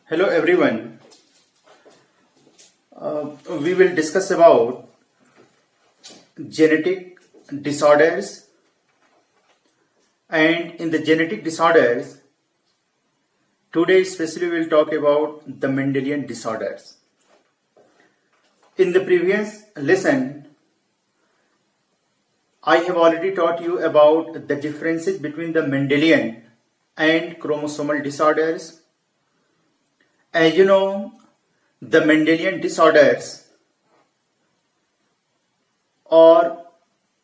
Hello everyone. We will discuss about genetic disorders, and in the genetic disorders today especially we will talk about the Mendelian disorders. In the previous lesson I have already taught you about the differences between the Mendelian and chromosomal disorders. As you know, the Mendelian disorders or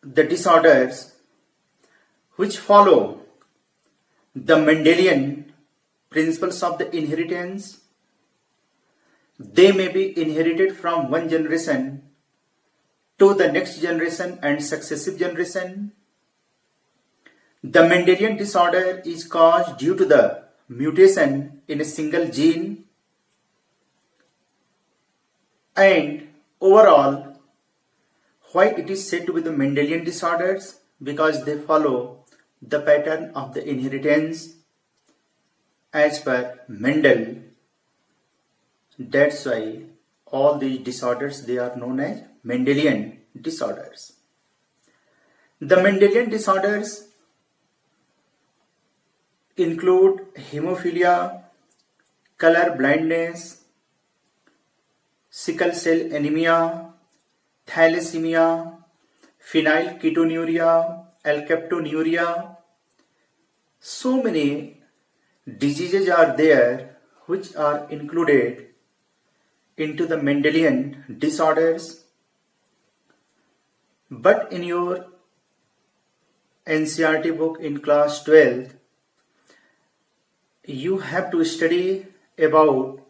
the disorders which follow the Mendelian principles of the inheritance, they may be inherited from one generation to the next generation and successive generation. The Mendelian disorder is caused due to the mutation in a single gene, and overall, why it is said to be the Mendelian disorders? Because they follow the pattern of the inheritance as per Mendel. That's why all these disorders, they are known as Mendelian disorders. The Mendelian disorders include hemophilia, color blindness, sickle cell anemia, thalassemia, phenylketonuria, alkaptonuria. So many diseases are there which are included into the Mendelian disorders. But in your NCERT book in class 12, you have to study about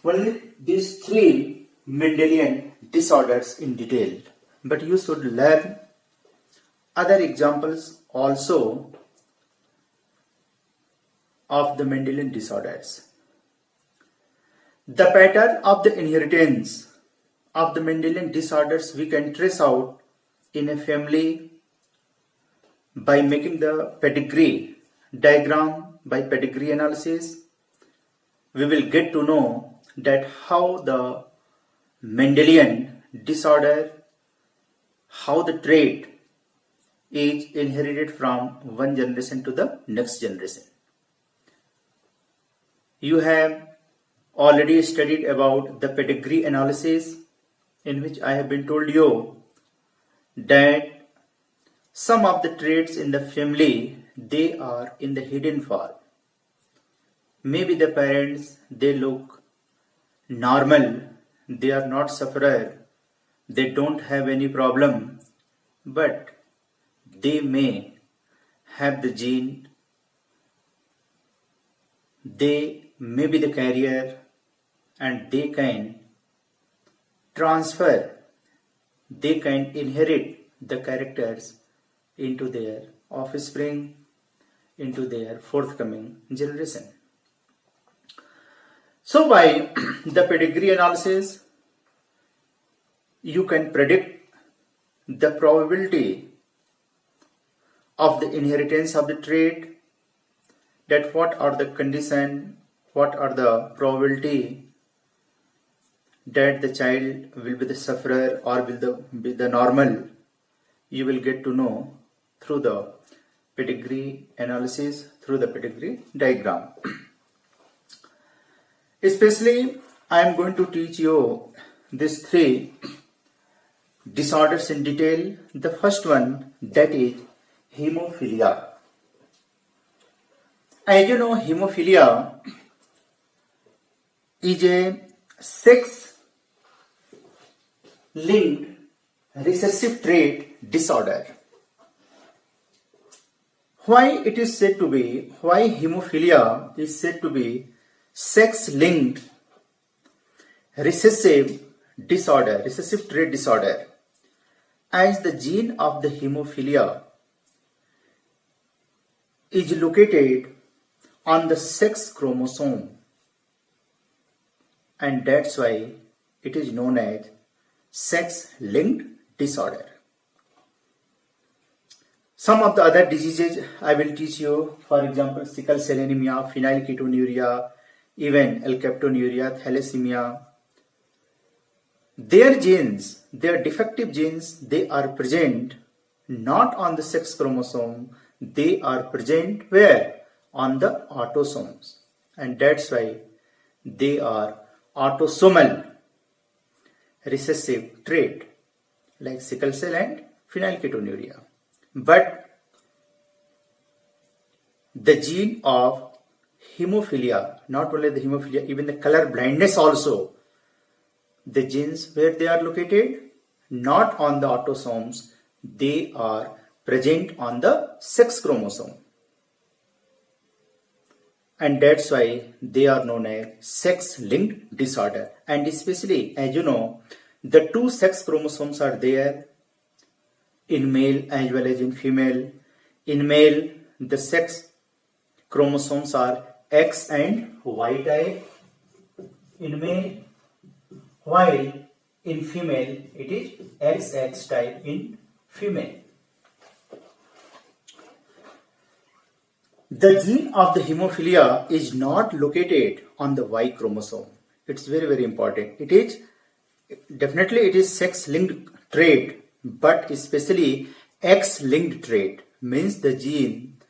only these three Mendelian disorders in detail. But you should learn other examples also of the Mendelian disorders. The pattern of the inheritance of the Mendelian disorders we can trace out in a family by making the pedigree diagram. By pedigree analysis, we will get to know that how the Mendelian disorder, how the trait is inherited from one generation to the next generation. You have already studied about the pedigree analysis, in which I have been told you that some of the traits in the family, they are in the hidden form. Maybe the parents, they look normal, they are not sufferer, they don't have any problem, but they may have the gene, they may be the carrier, and they can transfer, they can inherit the characters into their offspring, into their forthcoming generation. So by the pedigree analysis, you can predict the probability of the inheritance of the trait, that what are the condition, what are the probability that the child will be the sufferer or will be the normal. You will get to know through the pedigree analysis, through the pedigree diagram. Especially, I am going to teach you these three disorders in detail. The first one, that is hemophilia. As you know, hemophilia is a sex-linked recessive trait disorder. Why hemophilia is said to be sex-linked recessive trait disorder? As the gene of the hemophilia is located on the sex chromosome, and that's why it is known as sex-linked disorder. Some of the other diseases I will teach you, for example, sickle cell anemia, phenylketonuria, even alkaptonuria, thalassemia. Their genes, their defective genes, they are present not on the sex chromosome, they are present where? On the autosomes. And that's why they are autosomal recessive trait like sickle cell and phenylketonuria. But the gene of hemophilia, not only the hemophilia, even the color blindness also, the genes where they are located, not on the autosomes, they are present on the sex chromosome. And that's why they are known as sex-linked disorder. And especially, as you know, the two sex chromosomes are there in male as well as in female. In male, the sex chromosomes are X and Y type in male, while in female it is XX type in female. The gene of the hemophilia is not located on the Y chromosome. It's very, very important. It is definitely sex-linked trait, but especially X-linked trait means the gene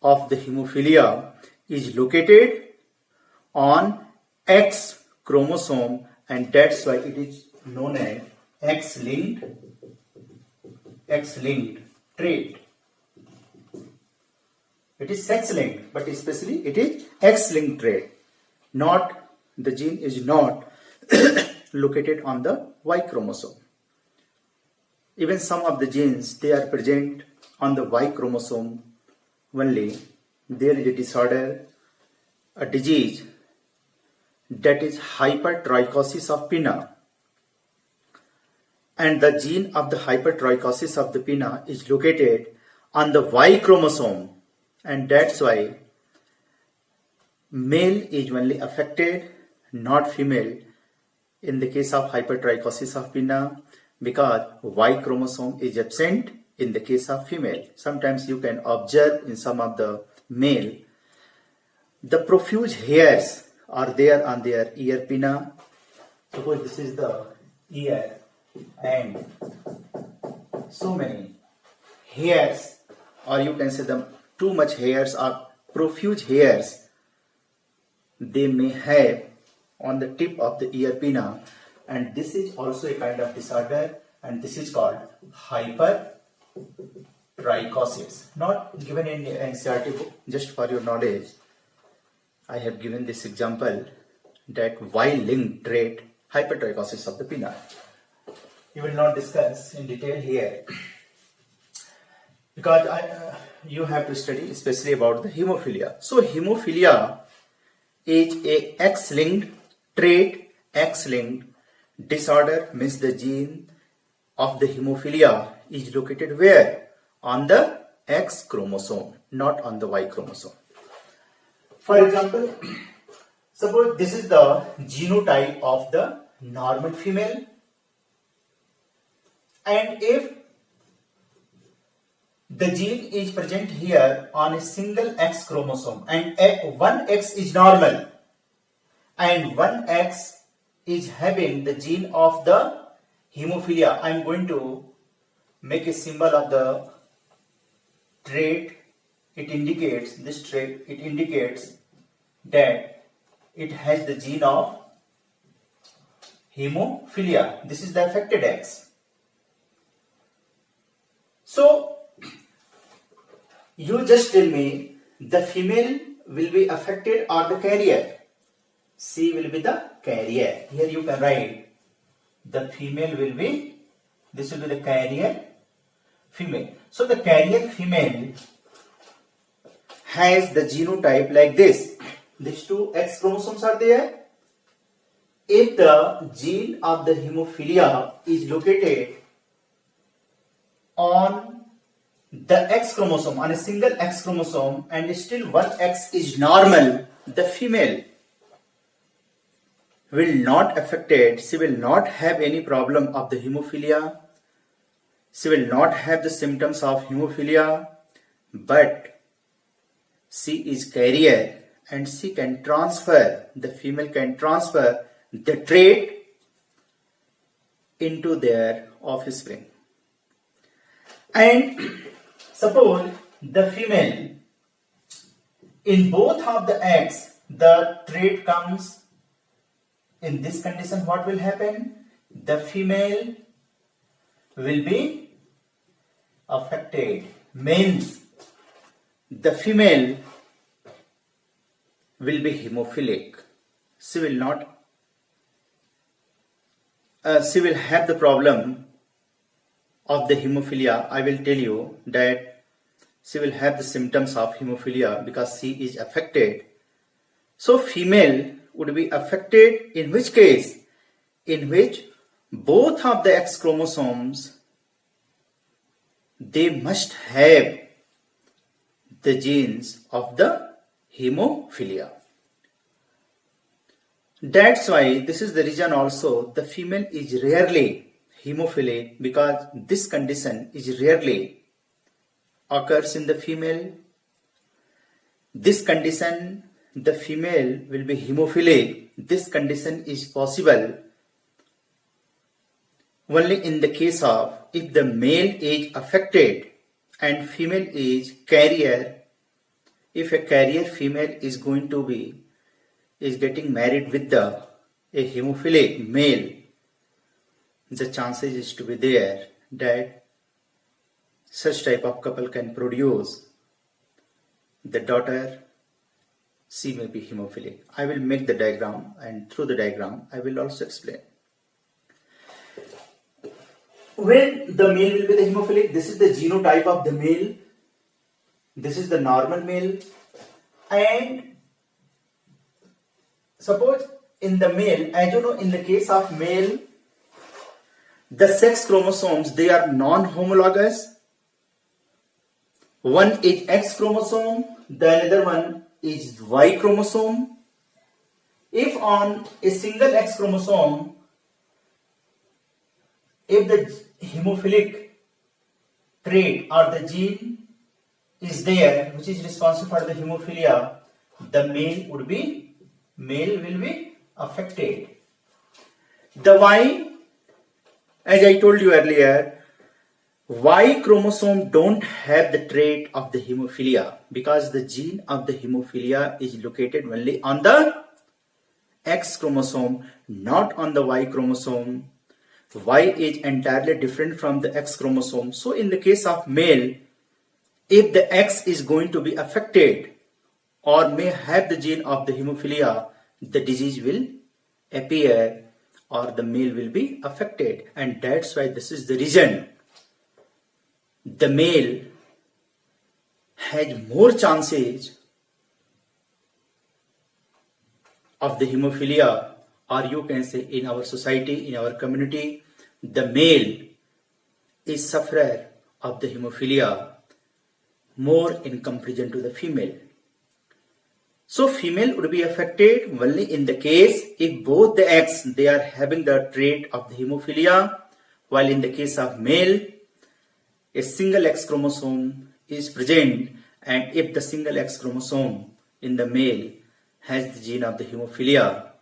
of the hemophilia is located on X chromosome, and that's why it is known as X-linked trait. It is sex-linked, but especially it is X-linked trait. Not, the gene is not located on the Y chromosome. Even some of the genes, they are present on the Y chromosome only. There is a disorder, a disease, that is hypertrichosis of pinna. And the gene of the hypertrichosis of the pinna is located on the Y chromosome. And that's why male is only affected, not female, in the case of hypertrichosis of pinna, because Y chromosome is absent in the case of female. Sometimes you can observe in some of the male, the profuse hairs are there on their ear pinna. Suppose this is the ear and so many hairs, or you can say the too much hairs or profuse hairs they may have on the tip of the ear pinna, and this is also a kind of disorder, and this is called hypertrichosis. Not given in the NCERT book, just for your knowledge. I have given this example that Y-linked trait, hypertrichosis of the pinna. We will not discuss in detail here, because you have to study especially about the hemophilia. So hemophilia is a X-linked trait. X-linked disorder means the gene of the hemophilia is located where? On the X chromosome, not on the Y chromosome. For example, suppose this is the genotype of the normal female, and if the gene is present here on a single X chromosome, and one X is normal and one X is having the gene of the hemophilia, I am going to make a symbol of the trait. It indicates this trait, it indicates that it has the gene of hemophilia. This is the affected X. So you just tell me the female will be affected or the carrier. C will be the carrier. Here you can write the female will be, this will be the carrier female. So the carrier female has the genotype like this. These two X chromosomes are there. If the gene of the hemophilia is located on the X chromosome, on a single X chromosome, and still one X is normal, the female will not affected. She will not have any problem of the hemophilia. She will not have the symptoms of hemophilia, but she is carrier, and she can transfer, the female can transfer the trait into their offspring. And suppose the female, in both of the eggs, the trait comes in this condition, what will happen? The female will be affected. Means the female will be hemophilic. She will not. She will have the problem of the hemophilia. I will tell you that she will have the symptoms of hemophilia because she is affected. So female would be affected in which case? In which both of the X chromosomes, they must have the genes of the hemophilia. That's why this is the reason also the female is rarely hemophilic, because this condition is rarely occurs in the female. This condition, the female will be hemophilic. This condition is possible only in the case of if the male is affected and female is carrier. If a carrier female is going to be getting married with a hemophilic male, the chances is to be there that such type of couple can produce the daughter. She may be hemophilic. I will make the diagram, and through the diagram I will also explain. When the male will be the hemophilic, this is the genotype of the male. This is the normal male. And suppose in the male, as you know, in the case of male, the sex chromosomes, they are non-homologous. One is X chromosome, the another one is Y chromosome. If on a single X chromosome, if the hemophilic trait or the gene is there, which is responsible for the hemophilia, the male will be affected. The Y, as I told you earlier, Y chromosome don't have the trait of the hemophilia because the gene of the hemophilia is located only on the X chromosome, not on the Y chromosome. Y is entirely different from the X chromosome. So in the case of male, if the X is going to be affected or may have the gene of the hemophilia, the disease will appear or the male will be affected. And that's why this is the reason the male has more chances of the hemophilia, or you can say in our society, in our community, the male is sufferer of the hemophilia more in comparison to the female. So female would be affected only in the case if both the X, they are having the trait of the hemophilia, while in the case of male, a single X chromosome is present, and if the single X chromosome in the male has the gene of the hemophilia,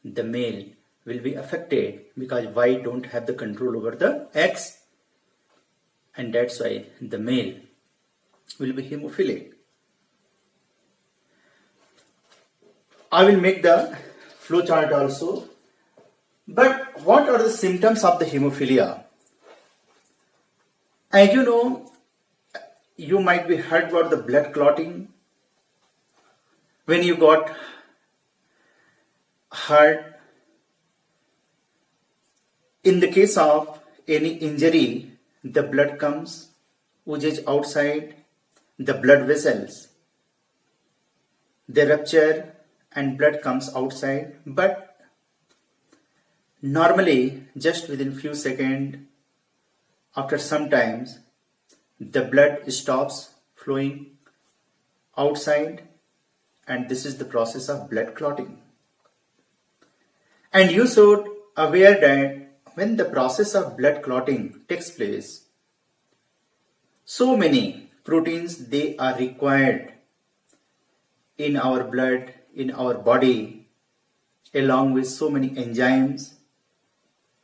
the male will be affected because Y don't have the control over the X, and that's why the male will be hemophilic. I will make the flow chart also. But what are the symptoms of the hemophilia? As you know, you might be heard about the blood clotting. When you got hurt, in the case of any injury, the blood comes, oozes outside the blood vessels. They rupture and blood comes outside, but normally just within few seconds, after some times, the blood stops flowing outside, and this is the process of blood clotting. And you should aware that when the process of blood clotting takes place, so many proteins they are required in our blood, in our body, along with so many enzymes,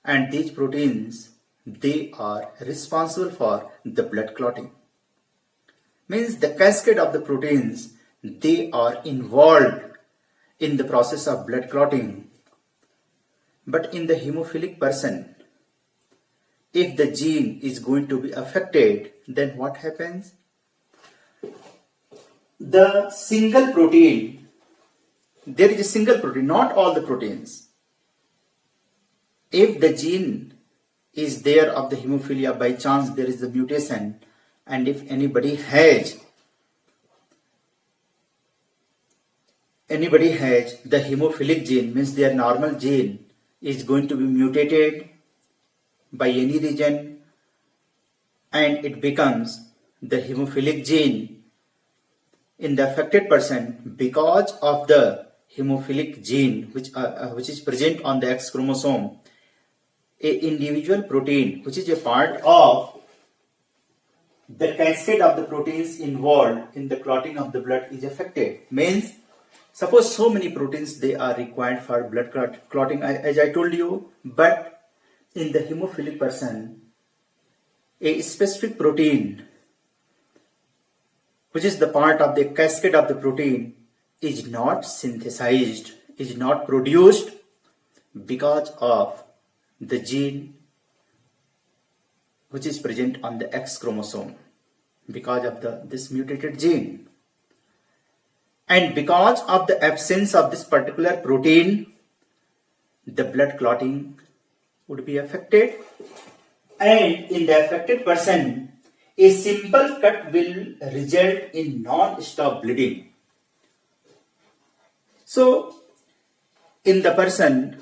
and these proteins, they are responsible for the blood clotting. Means the cascade of the proteins, they are involved in the process of blood clotting. But in the hemophilic person, if the gene is going to be affected, then what happens? The single protein, there is a single protein, not all the proteins. If the gene is there of the hemophilia, by chance there is a mutation, and if anybody has the hemophilic gene, means their normal gene is going to be mutated by any region, and it becomes the hemophilic gene in the affected person. Because of the hemophilic gene which is present on the X chromosome, a individual protein which is a part of the cascade of the proteins involved in the clotting of the blood is affected. Means suppose so many proteins, they are required for blood clotting, as I told you, but in the hemophilic person, a specific protein which is the part of the cascade of the protein is not synthesized, is not produced, because of the gene which is present on the X chromosome, because of this mutated gene. And because of the absence of this particular protein, the blood clotting would be affected, and in the affected person, a simple cut will result in non-stop bleeding. So, in the person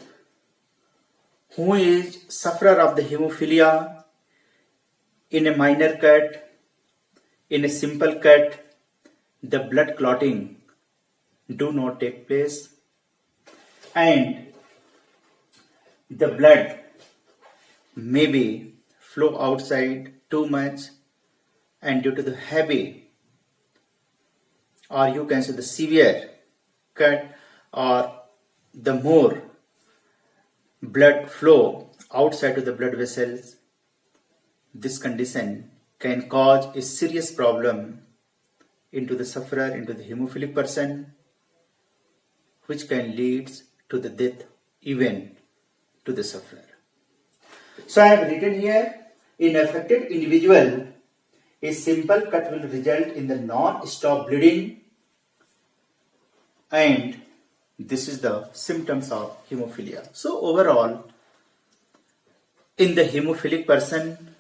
who is sufferer of the hemophilia, in a minor cut, in a simple cut, the blood clotting do not take place, and the blood maybe flow outside too much, and due to the heavy, or you can say the severe cut, or the more blood flow outside to the blood vessels, this condition can cause a serious problem into the sufferer, into the hemophilic person, which can lead to the death even to the sufferer. So I have written here, in affected individual, a simple cut will result in the non-stop bleeding, and this is the symptoms of hemophilia. So overall, in the hemophilic person,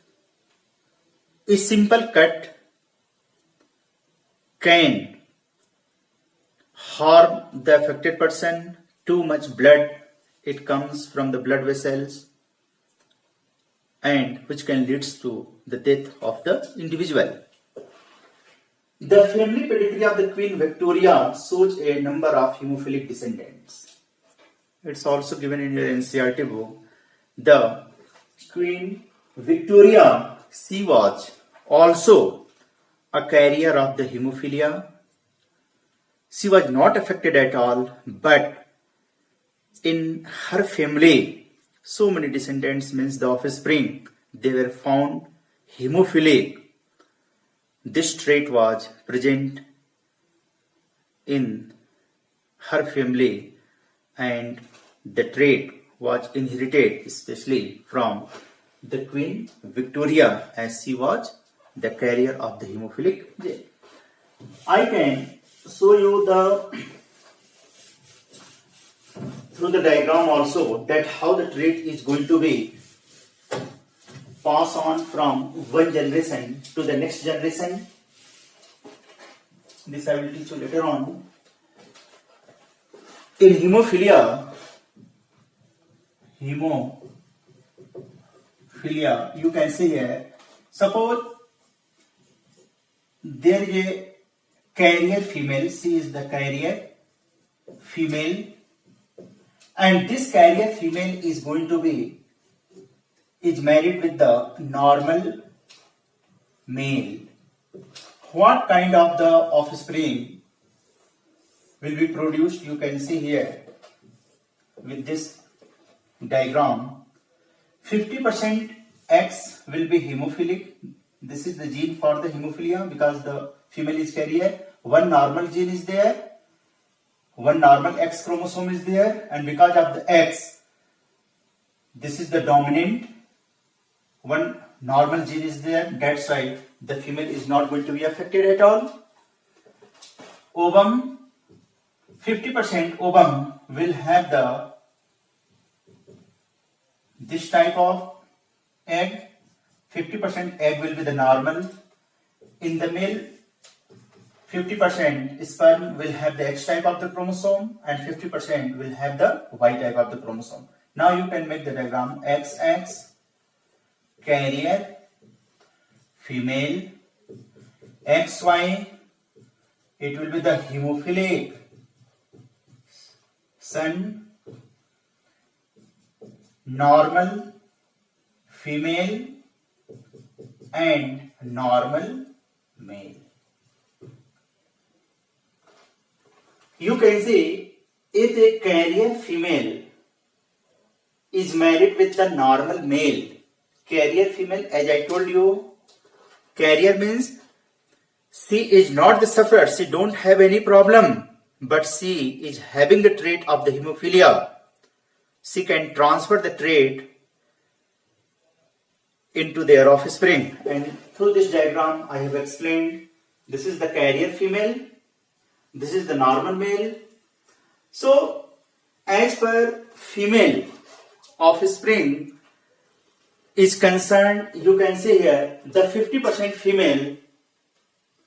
a simple cut can harm the affected person. Too much blood, it comes from the blood vessels, and which can lead to the death of the individual. The family pedigree of the Queen Victoria shows a number of hemophilic descendants. It's also given in your NCERT book. The Queen Victoria, she was also a carrier of the hemophilia. She was not affected at all, but in her family, so many descendants, means the offspring, they were found hemophilic. This trait was present in her family, and the trait was inherited especially from the Queen Victoria, as she was the carrier of the hemophilic gene. I can show you through the diagram also that how the trait is going to be passed on from one generation to the next generation. This I will teach you later on. In hemophilia, you can see here, suppose there is a carrier female, she is the carrier female, and this carrier female is going to be married with the normal male. What kind of the offspring will be produced. You can see here with this diagram, 50% X will be hemophilic. This is the gene for the hemophilia because the female is carrier. One normal gene is there, one normal X chromosome is there, and because of the X, this is the dominant, one normal gene is there. That's why the female is not going to be affected at all. Ovum, 50% ovum will have this type of egg. 50% egg will be the normal. In the male, 50% sperm will have the X type of the chromosome and 50% will have the Y type of the chromosome. Now you can make the diagram XX, carrier, female, XY, it will be the hemophilic son, normal, female, and normal male. You can see if a carrier female is married with the normal male, carrier female, as I told you, carrier means she is not the sufferer, she don't have any problem, but she is having the trait of the hemophilia. She can transfer the trait into their offspring, and through this diagram I have explained. This is the carrier female, this is the normal male. So as per female offspring is concerned, you can see here the 50% female,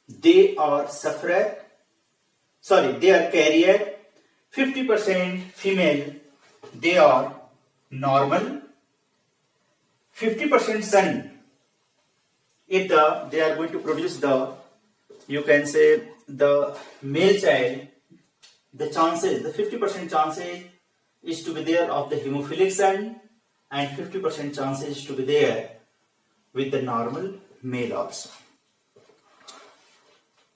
they are sufferer, they are carrier. 50% female, they are normal. 50% son, if they are going to produce the, you can say, the male child, the chances, the 50% chances is to be there of the hemophilic son and 50% chances is to be there with the normal male also.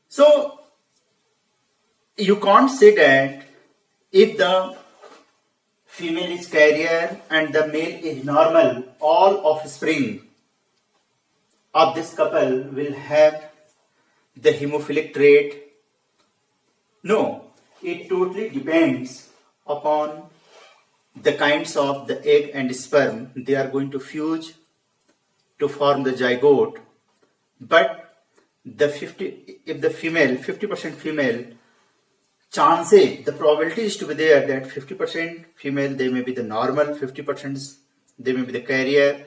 So you can't say that if the female is carrier and the male is normal, all offspring of this couple will have the hemophilic trait. No, it totally depends upon the kinds of the egg and sperm they are going to fuse to form the zygote. But if the female, 50% female, chances, the probability is to be there that 50% female, they may be the normal, 50% they may be the carrier.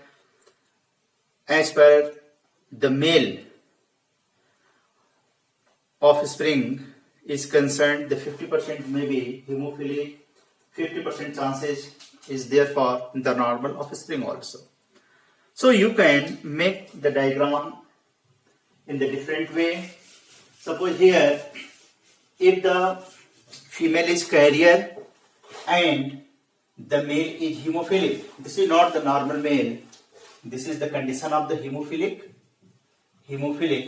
As per the male offspring is concerned, the 50% may be hemophilic, 50% chances is there for the normal offspring also. So you can make the diagram in the different way. Suppose here, if the female is carrier and the male is hemophilic, this is not the normal male, this is the condition of the hemophilic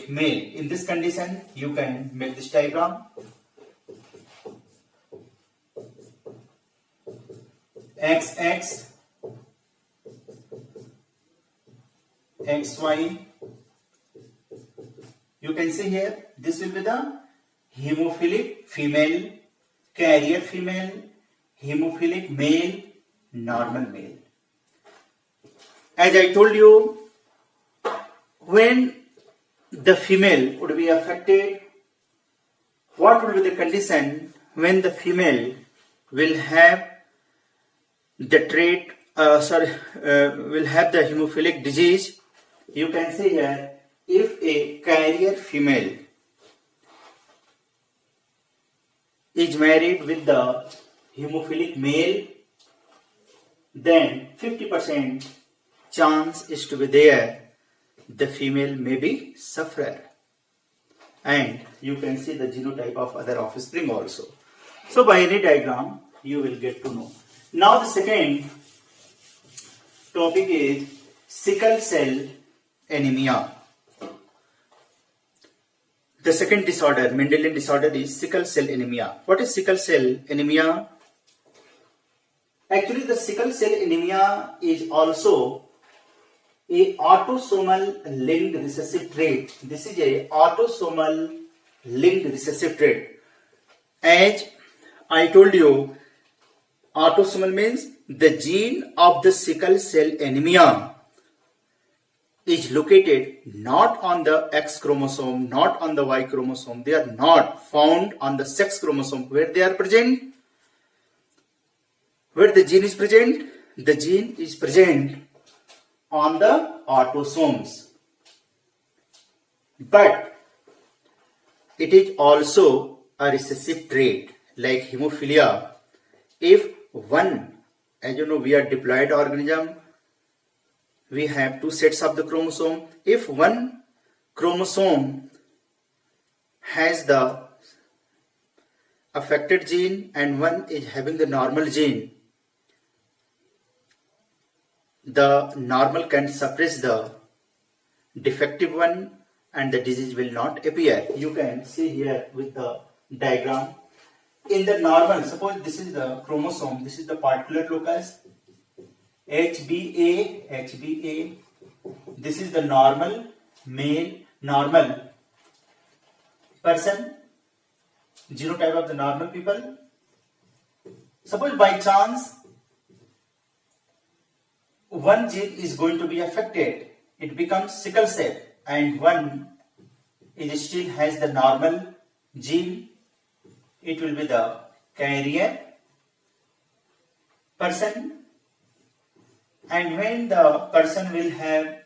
male. In this condition, you can make this diagram. XX, XY. You can see here, this will be the hemophilic female, carrier female, hemophilic male, normal male. As I told you, when the female would be affected, what will be the condition when the female will have the trait, will have the hemophilic disease? You can see here, if a carrier female is married with the hemophilic male, then 50% chance is to be there the female may be sufferer. And you can see the genotype of other offspring also. So by any diagram, you will get to know. Now the second topic is sickle cell anemia. The second disorder, Mendelian disorder, is sickle cell anemia. What is sickle cell anemia? Actually, the sickle cell anemia is also a autosomal linked recessive trait. This is a autosomal linked recessive trait. As I told you, autosomal means the gene of the sickle cell anemia is located not on the X chromosome, not on the Y chromosome. They are not found on the sex chromosome. Where they are present? Where the gene is present? The gene is present on the autosomes. But it is also a recessive trait like hemophilia. If one, as you know, we are diploid organism, we have two sets of the chromosome. If one chromosome has the affected gene and one is having the normal gene, the normal can suppress the defective one and the disease will not appear. You can see here with the diagram. In the normal, suppose this is the chromosome, this is the particular locus, HBA. This is the normal male, normal person, genotype of the normal people. Suppose by chance one gene is going to be affected, it becomes sickle cell, and one is still has the normal gene, it will be the carrier person. And when the person will have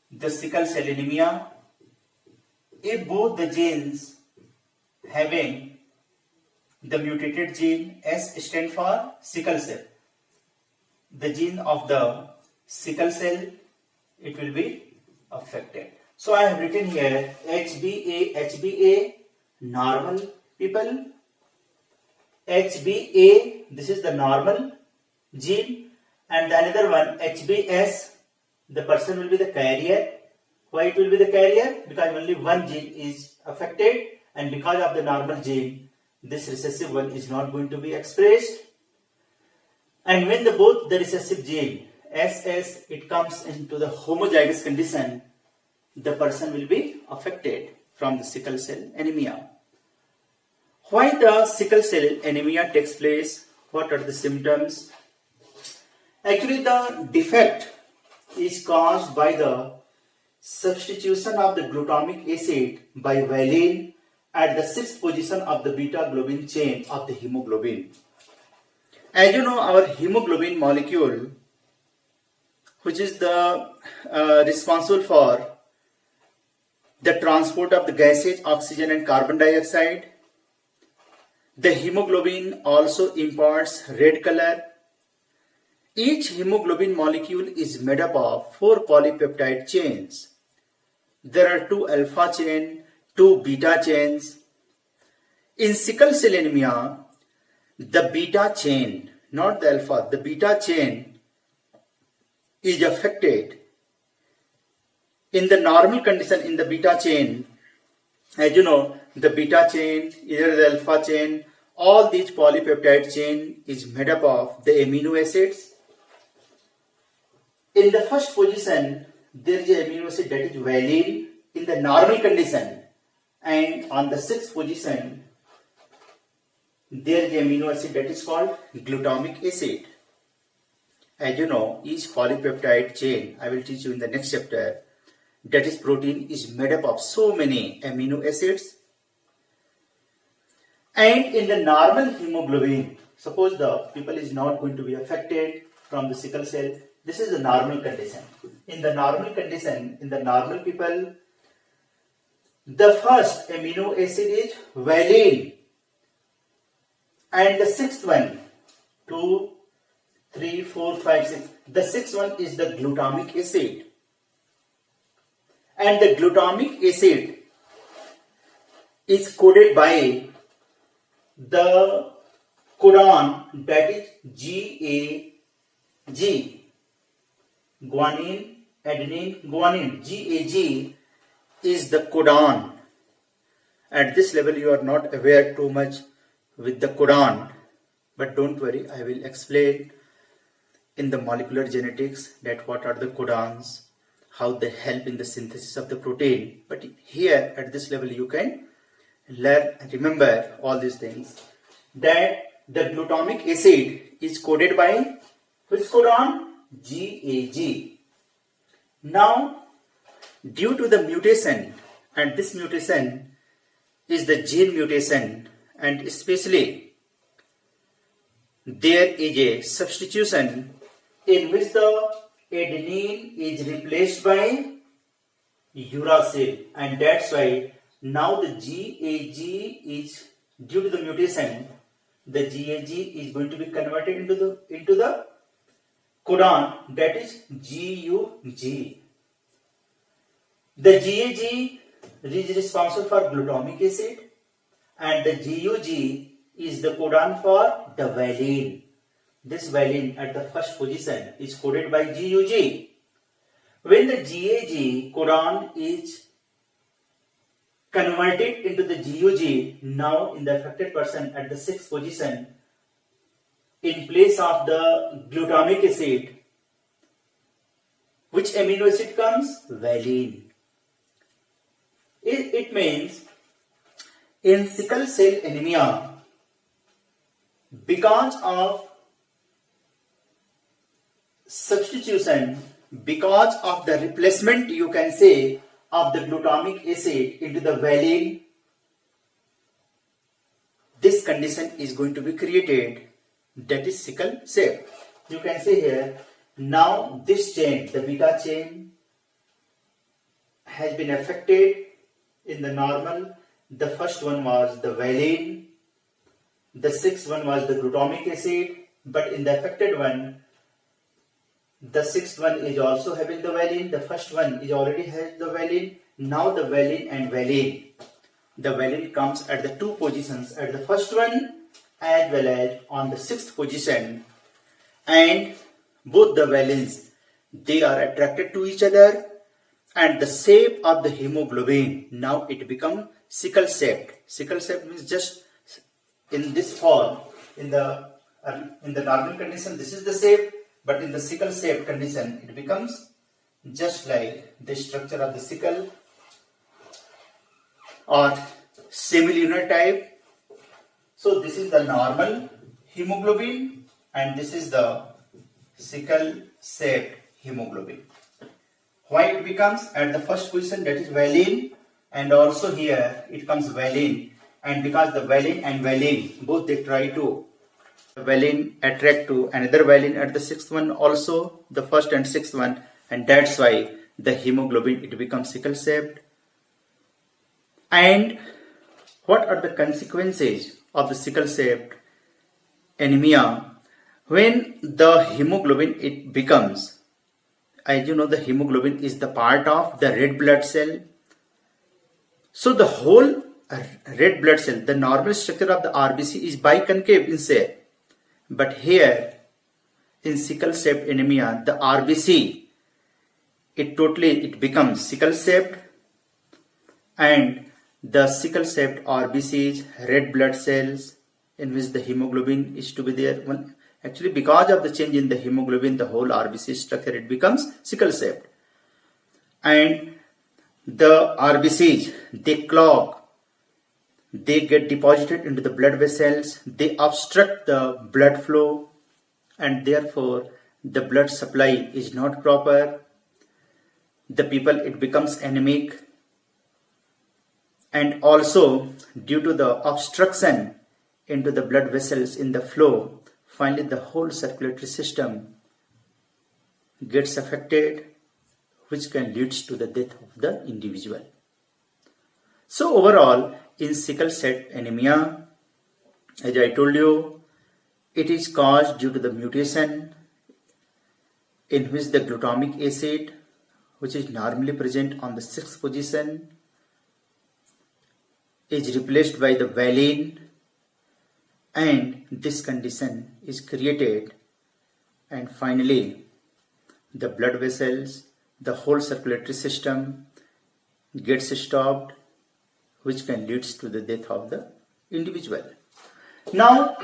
the sickle cell anemia, if both the genes having the mutated gene, S stand for sickle cell, the gene of the sickle cell, it will be affected. So I have written here HBA, normal people, HBA, this is the normal gene, and the another one HBS, the person will be the carrier. Why it will be the carrier? Because only one gene is affected, and because of the normal gene, this recessive one is not going to be expressed. And when both the recessive gene SS, it comes into the homozygous condition, the person will be affected from the sickle cell anemia. Why the sickle cell anemia takes place? What are the symptoms? Actually, the defect is caused by the substitution of the glutamic acid by valine at the 6th position of the beta globin chain of the hemoglobin. As you know, our hemoglobin molecule, which is the responsible for the transport of the gases, oxygen and carbon dioxide, the hemoglobin also imparts red color. Each hemoglobin molecule is made up of 4 polypeptide chains. There are 2 alpha chains, 2 beta chains. In sickle cell anemia, the beta chain, not the alpha, the beta chain is affected. In the normal condition, in the beta chain, as you know, the beta chain, either the alpha chain, all these polypeptide chain is made up of the amino acids. In the first position, there is an amino acid that is valine in the normal condition, and on the 6th position, there is an amino acid that is called glutamic acid. As you know, each polypeptide chain, I will teach you in the next chapter, that is protein, is made up of so many amino acids. And in the normal hemoglobin, suppose the people is not going to be affected from the sickle cell. This is the normal condition. In the normal condition, in the normal people, the first amino acid is valine, and the 6th one, 2, 3, 4, 5, 6, the 6th one is the glutamic acid. And the glutamic acid is coded by the codon that is GAG. Guanine, adenine, guanine. GAG is the codon At this level you are not aware too much with the codon, but don't worry, I will explain in the molecular genetics that what are the codons, how they help in the synthesis of the protein. But here at this level you can learn and remember all these things, that the glutamic acid is coded by which codon? GAG. Now due to the mutation, and this mutation is the gene mutation, and especially there is a substitution in which the adenine is replaced by uracil, and that's why now the GAG is, due to the mutation, the GAG is going to be converted into the codon, that is GUG. The GAG is responsible for glutamic acid, and the GUG is the codon for the valine. This valine at the first position is coded by GUG. When the GAG codon is converted into the GUG, now in the affected person at the sixth position, in place of the glutamic acid, which amino acid comes? Valine. It means in sickle cell anemia, because of substitution, because of the replacement, you can say, of the glutamic acid into the valine, this condition is going to be created, that is sickle cell. You can say here, now this chain, the beta chain, has been affected in the normal. The first one was the valine, the sixth one was the glutamic acid, but in the affected one, the sixth one is also having the valine, the first one is already has the valine. Now the valine and valine, the valine comes at the two positions, at the first one as well as on the sixth position, and both the valines, they are attracted to each other, and the shape of the hemoglobin, now it becomes sickle shaped. Sickle shaped means just in this form. In the normal condition this is the shape, but in the sickle shaped condition it becomes just like the structure of the sickle or semilunar type. So this is the normal hemoglobin and this is the sickle shaped hemoglobin. Why it becomes at the first position, that is valine, and also here it comes valine, and because the valine and valine both they try to valine attract to another valine at the sixth one also, the first and sixth one, and that's why the hemoglobin it becomes sickle shaped. And what are the consequences of the sickle shaped anemia? When the hemoglobin it becomes, as you know, the hemoglobin is the part of the red blood cell. So the whole red blood cell, the normal structure of the RBC is biconcave in shape. But here in sickle shaped anemia, the RBC, it becomes sickle shaped, and the sickle shaped RBCs, red blood cells in which the hemoglobin is to be there. Actually, because of the change in the hemoglobin, the whole RBC structure, it becomes sickle shaped. And the RBCs, they clog, they get deposited into the blood vessels, they obstruct the blood flow, and therefore the blood supply is not proper. The people, it becomes anemic. And also due to the obstruction into the blood vessels in the flow, finally the whole circulatory system gets affected, which can lead to the death of the individual. So overall, in sickle cell anemia, as I told you, it is caused due to the mutation in which the glutamic acid, which is normally present on the sixth position, is replaced by the valine, and this condition is created, and finally the blood vessels, the whole circulatory system gets stopped, which can lead to the death of the individual. Now,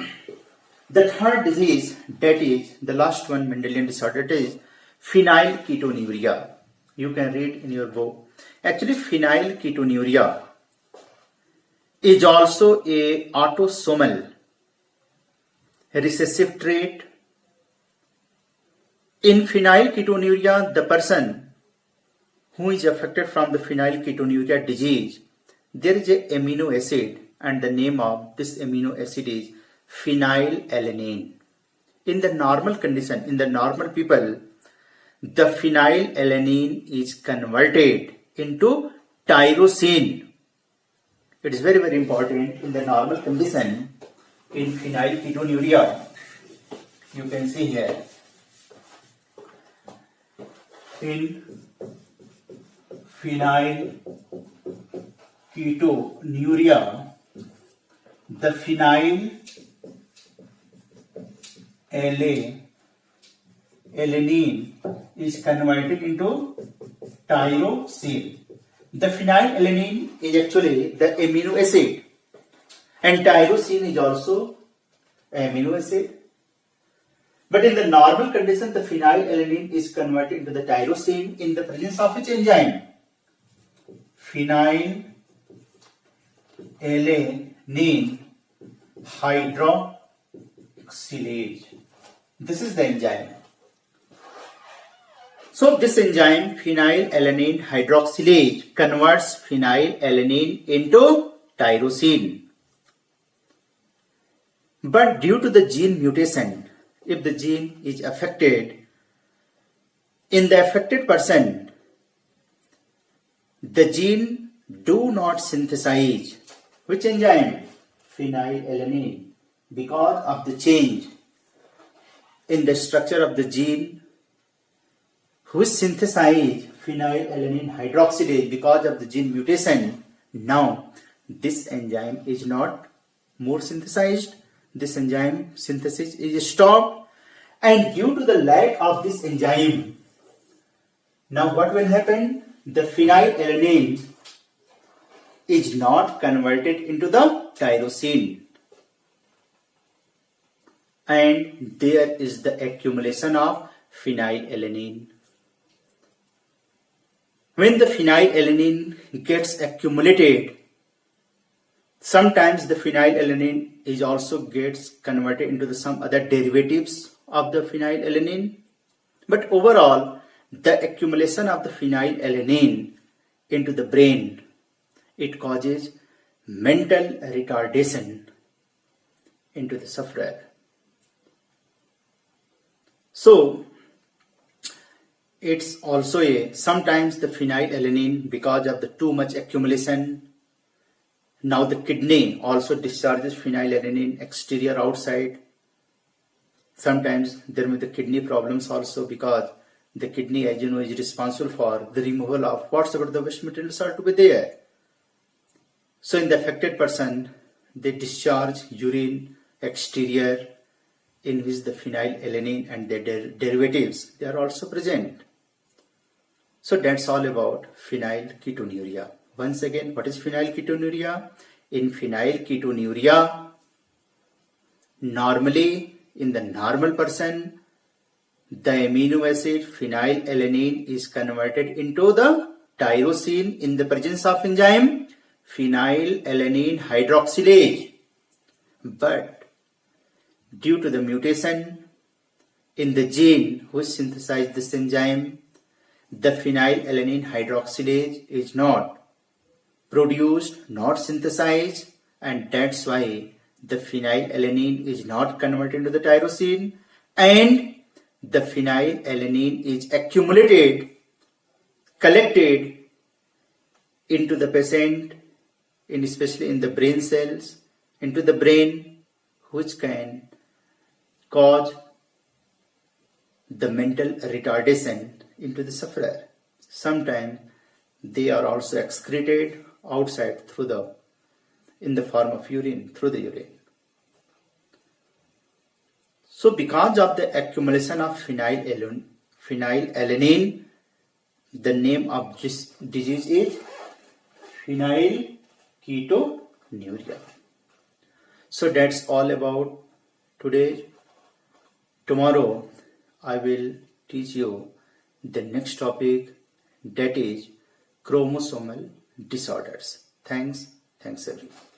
the third disease, that is the last one, Mendelian disorder, is phenylketonuria. You can read in your book. Actually, phenylketonuria is also a autosomal recessive trait. In phenylketonuria, the person who is affected from the phenylketonuria disease, there is a amino acid, and the name of this amino acid is phenylalanine. In the normal condition, in the normal people, the phenylalanine is converted into tyrosine. It is very, very important. In the normal condition, in phenylketonuria, you can see here, in phenylketonuria, the phenylalanine is converted into tyrosine. The phenylalanine is actually the amino acid, and tyrosine is also amino acid. But in the normal condition, the phenylalanine is converted into the tyrosine in the presence of which enzyme? Phenylalanine hydroxylase. This is the enzyme. So this enzyme, phenylalanine hydroxylase, converts phenylalanine into tyrosine. But due to the gene mutation, if the gene is affected, in the affected person, the gene do not synthesize which enzyme? Phenylalanine. Because of the change in the structure of the gene, which synthesize phenylalanine hydroxylase, because of the gene mutation, now this enzyme is not more synthesized. This enzyme synthesis is stopped, and due to the lack of this enzyme, now what will happen? The phenylalanine is not converted into the tyrosine, and there is the accumulation of phenylalanine. When the phenylalanine gets accumulated, sometimes the phenylalanine is also gets converted into some other derivatives of the phenylalanine. But overall, the accumulation of the phenylalanine into the brain, it causes mental retardation into the sufferer. So it's also sometimes the phenylalanine, because of the too much accumulation, now the kidney also discharges phenylalanine exterior outside. Sometimes there may be the kidney problems also, because the kidney, as you know, is responsible for the removal of whatsoever the waste materials are to be there. So in the affected person, they discharge urine exterior in which the phenylalanine and their derivatives, they are also present. So that's all about phenylketonuria. Once again, what is phenylketonuria? In phenylketonuria, normally in the normal person, the amino acid phenylalanine is converted into the tyrosine in the presence of enzyme phenylalanine hydroxylase. But due to the mutation in the gene which synthesizes this enzyme, the phenylalanine hydroxylase is not produced, not synthesized, and that's why the phenylalanine is not converted into the tyrosine, and the phenylalanine is accumulated, collected into the patient, especially in the brain cells, into the brain, which can cause the mental retardation into the sufferer. Sometimes they are also excreted outside in the form of urine, through the urine. So because of the accumulation of phenylalanine, the name of this disease is phenylketonuria. ketonuria. So that's all about today. Tomorrow I will teach you the next topic, that is chromosomal disorders. Thanks everyone.